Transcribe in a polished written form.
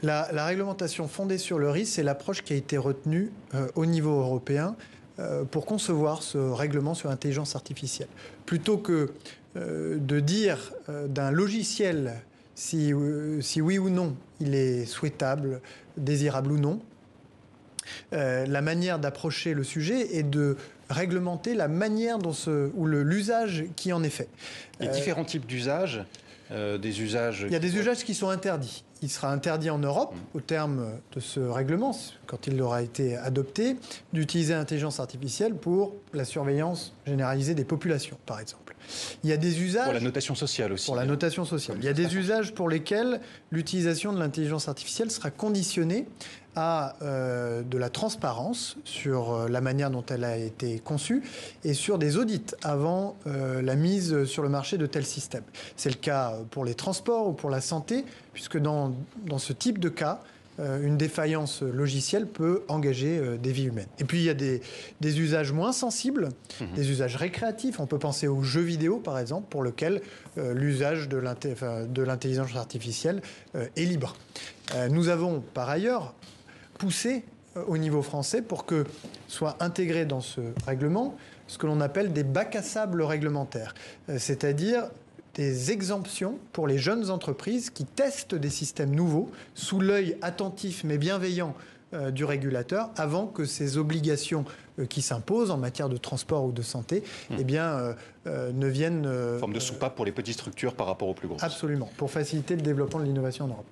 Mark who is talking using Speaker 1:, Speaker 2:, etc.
Speaker 1: La réglementation fondée sur le risque, c'est l'approche qui a été retenue au niveau européen pour concevoir ce règlement sur l'intelligence artificielle. Plutôt que de dire d'un logiciel si oui ou non il est souhaitable, désirable ou non, la manière d'approcher le sujet est de réglementer la manière dont l'usage qui en est fait.
Speaker 2: Il y a différents types d'usages. Des usages...
Speaker 1: Il y a des usages qui sont interdits. Il sera interdit en Europe, au terme de ce règlement, quand il aura été adopté, d'utiliser l'intelligence artificielle pour la surveillance généralisée des populations, par exemple. Il y a des usages...
Speaker 2: Pour la notation sociale aussi.
Speaker 1: Pour la notation sociale. Il y a des usages pour lesquels l'utilisation de l'intelligence artificielle sera conditionnée à de la transparence sur la manière dont elle a été conçue et sur des audits avant la mise sur le marché de tels systèmes. C'est le cas pour les transports ou pour la santé, puisque dans ce type de cas, une défaillance logicielle peut engager des vies humaines. Et puis il y a des usages moins sensibles, des usages récréatifs. On peut penser aux jeux vidéo, par exemple, pour lequel l'usage de l'intelligence artificielle est libre. Nous avons, par ailleurs, poussé au niveau français pour que soit intégré dans ce règlement ce que l'on appelle des bacs à sable réglementaires, c'est-à-dire des exemptions pour les jeunes entreprises qui testent des systèmes nouveaux sous l'œil attentif mais bienveillant du régulateur avant que ces obligations qui s'imposent en matière de transport ou de santé eh bien, ne viennent...
Speaker 2: forme de soupape pour les petites structures par rapport aux plus grosses.
Speaker 1: Absolument, pour faciliter le développement de l'innovation en Europe.